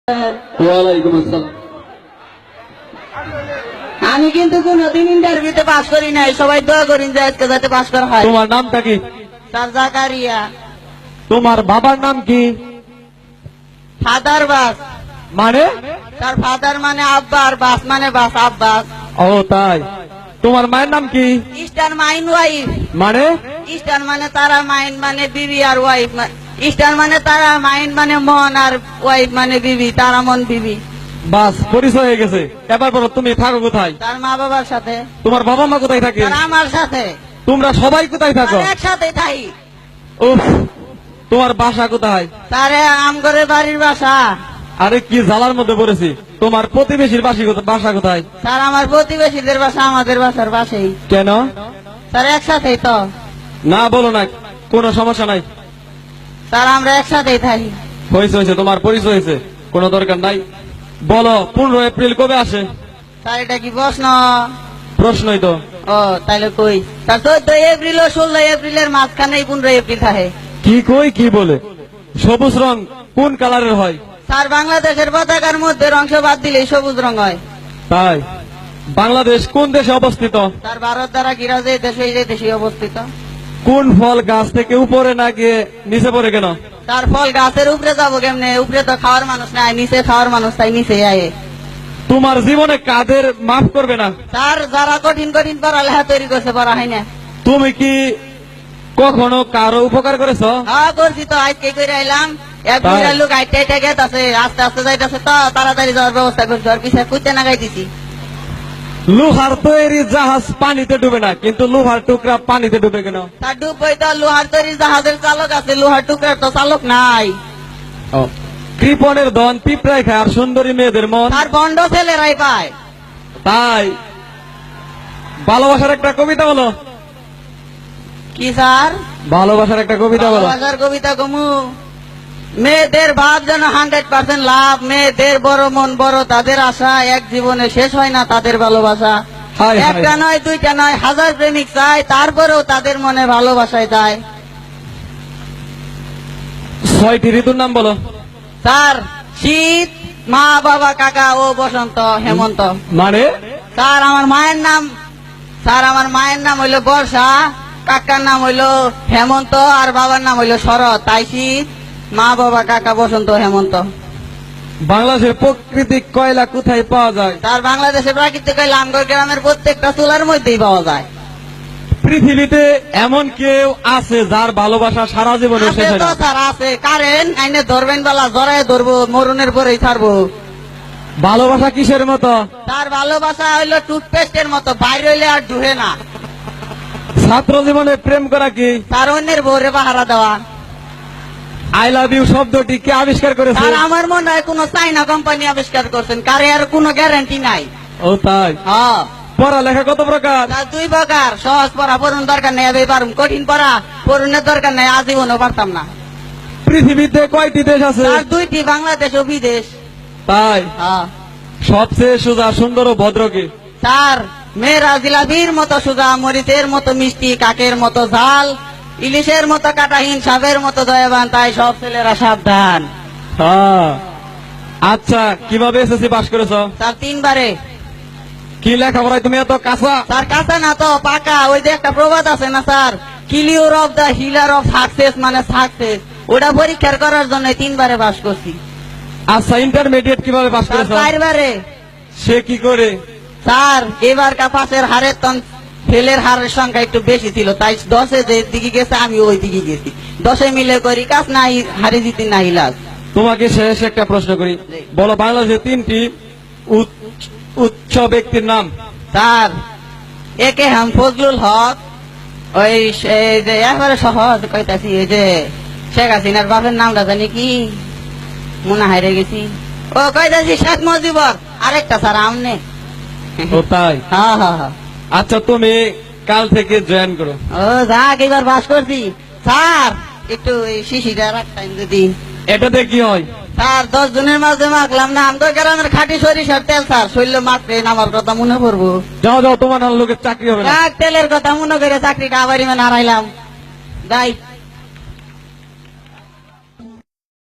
ওয়ালাইকুম আসসালাম। আমি কিন্তু কোনদিন ইন্টারভিউতে পাস করি নাই, সবাই দোয়া করেন যে আজকে যাতে পাস করা হয়। তোমার নামটা কি? স্যার জাকারিয়া। তোমার বাবার নাম কি? ফাদার বাস। মানে? স্যার ফাদার মানে আব্বা আর বাস মানে বাস আব্বাস। ও তাই। তোমার মায়ের নাম কি? Easter mine wife. মানে? ইস্টার মানে তারা, মাইন মানে বিবি আর ওয়াইফ। ইস্টার মানে তারা, মাইন মানে মন আর ওয়াইফ মানে বিবি, তারা মন বিবি। বাস পরিচয় হয়ে গেছে। এবার বলো তুমি থাকো কোথায়? তার মা বাবার সাথে। তোমার বাবা মা কোথায় থাকে? তার আমার সাথে। তোমরা সবাই কোথায় থাকো? তার একসাথে থাকি। উফ, তোমার বাসা কোথায়? তারে আমগরে বাড়ির বাসা। আরে কি জ্বালার মধ্যে পড়েছি। তোমার প্রতিবেশীর বাসা কোথায়? স্যার আমার প্রতিবেশীদের বাসা আমাদের বাসার পাশেই। কেন? স্যার একসাথেই তো। না বলো না, কোনো সমস্যা নাই। স্যার আমরা একসাথেই থাকি। হয়েছে, তোমার পরিচয় হয়েছে, কোনো দরকার নাই। বলো 15 এপ্রিল কবে আসে? স্যার এটা কি প্রশ্ন? প্রশ্নই তো। ও তাহলে কই স্যার 14 এপ্রিল ও 16 এপ্রিলের মাঝখানে 15 এপ্রিল থাকে। কি কই কি বলে? সবুজ রং কোন কালারের হয়? স্যার বাংলাদেশের পতাকার মধ্যে অংশ বাদ দিলে সবুজ রং হয়। তাই? বাংলাদেশ কোন দেশে অবস্থিত? স্যার ভারত দ্বারা ঘিরা যে দেশে, এই দেশে অবস্থিত। কোন ফল গাছ থেকে উপরে না গিয়ে নিচে পড়ে কেন? তার ফল গাছের উপরে যাবো কেমনে? উপরে তো খাওয়ার মানুষ নাই, নিচে খাওয়ার মানুষ, তাই নিচে আয়ে। তোমার জীবনে কাদের মাফ করবে না? স্যার যারা কঠিন কঠিন পড়ালেখা তৈরি করছে, পড়া হয় না। তুমি কি কখনো কারো উপকার করেছো? হ্যাঁ করছি তো, আজকে করে আইলাম। এক তাই? বুড়া লোক আইতে আইতে গেছে, আস্তে আস্তে যাইতেছে তো তাড়াতাড়ি যাওয়ার ব্যবস্থা করছি, আর পিছিয়ে কুইতে নাগাই দিছি। লোহার তৈরি জাহাজ পানিতে ডুবে না, কিন্তু লোহার টুকরা পানিতে ডুবে কেন? তার ডুবই তো লোহার তৈরি জাহাজের চালক আছে, লোহার টুকরার তো চালক নাই। কৃপণের ধন পিঁপড়ায় খায়, আর সুন্দরী মেয়েদের মন। তার বন্ড ছেলেরাই পায়। তাই ভালোবাসার একটা কবিতা বলো। কি স্যার? ভালোবাসার একটা কবিতা বলো। ভালোবাসার কবিতা কমু। মেয়েদের ভাব যেন 100% লাভ, মেয়েদের বড় মন বড় তাদের আশা, এক জীবনে শেষ হয় না তাদের ভালোবাসা। হায় হায়। একটা নয় দুইটা নয়, হাজার প্রেমিক চায়, তারপরেও তাদের মনে ভালোবাসায় যায়। 6টি ঋতুর নাম বলো। স্যার শীত, মা বাবা কাকা ও বসন্ত হেমন্ত। মানে? স্যার আমার মায়ের নাম হইলো বর্ষা, কাকার নাম হইলো হেমন্ত, আর বাবার নাম হইলো শরৎ, তাই শীত, মা বাবা কাকা বসন্ত হেমন্ত। বাংলাদেশের প্রাকৃতিক কয়লা কোথায় পাওয়া যায়? তার বাংলাদেশে প্রাকৃতিক আমগর গ্রামের প্রত্যেকটা চুলার মধ্যেই পাওয়া যায়। পৃথিবীতে এমন কেউ আছে যার ভালোবাসা সারা জীবনে আছে শেষ হয় তো না? স্যার আছে, কারেন্ট আইনে ধরবেন বেলা জড়ায় ধরবো, মরণের পরেই ছাড়বো। ভালোবাসা কিসের মতো? তার ভালোবাসা হইলো টুথপেস্টের মতো, বাইরে হইলে আর ডুহে না। ছাত্র জীবনে প্রেম করা কি? তার অন্যের বউরে পাহারা দেওয়া। আই লাভ ইউ শব্দটি কে আবিষ্কার করেছে? আর আমার মনে হয় কোন চাইনা কোম্পানি আবিষ্কার করছেন, কারে আর কোনো গ্যারান্টি নাই। ও তাই? হ্যাঁ পড়ালেখা কত প্রকার? তার দুই প্রকার, সহজ পড়া পড়ুন দরকার নেই, আমি পারুম। কঠিন পড়া পড়ুনের দরকার নেই, আজীবনও পারতাম না। পৃথিবীতে কয়টি দেশ আছে? তার দুইটি, বাংলাদেশ ও বিদেশ। তাই? হ্যাঁ সবচেয়ে সোজা সুন্দর ও ভদ্র কি? তার মেয়েরা জিলাপির মতো সুজা, মরিচের মতো মিষ্টি, কাকের মতো ঝাল, ইলিশের মতো কাটাহীন, সাপের মতো দয়াবান, তাই সব ছেলেরা সাবধান। হ্যাঁ। আচ্ছা, কিভাবে এসএসসি পাস করেছো? তার 3 বারে। কি লেখাপড়ায় তুমি এত কাঁচা? তার কাছে না তো পাকা, ওই যে একটা প্রবাদ আছে না sir, failure of the pillar of success মানে সাকসেস, ওটা পরীক্ষার করার জন্য 3 বারে পাস করছি। আচ্ছা, ইন্টারমিডিয়েট কিভাবে পাস তার করেছো? 4 বারে। সে কি করে? স্যার এবার পাশের হারের ফেলের হারের সংখ্যা একটু বেশি ছিল, তাই 10-এ যে দিকে গেছে আমি ওই দিকে গেছি। 10-এ মিলে করি কাজ, নাই হারে জিতি না ইলাজ। তোমাকে শেষ একটা প্রশ্ন করি, বলো বাংলাদেশের 3টি উচ্চ ব্যক্তির নাম। স্যার একে হাম ফজলুল হক, ওই যে একবারে সহজ কইতাছি, ওই যে শেখ হাসিনার বাপের নামটা জানি কি, মনে হাইরে গেছি। ও কইতাছি শেখ মুজিবর, আরেকটা স্যার আমনে। ও তাই? হ্যাঁ হ্যাঁ হ্যাঁ। আচ্ছা, তুমি কাল থেকে জয়েন করো। ও যাক, এবার বাস করছি। স্যার একটু এই শিশিটা রাখতেন যদি। এটাতে কি হয়? স্যার 10 জনের মাঝে মাখলাম না, আমগো গ্রামের খাঁটি সরিষার তেল স্যার, শৈল মাখলে আমার কথা মনে পড়বো। যাও তোমার লোকের চাকরি হবে না। তেলের কথা মনে করে চাকরিটা আবার হারাইলাম। যাই।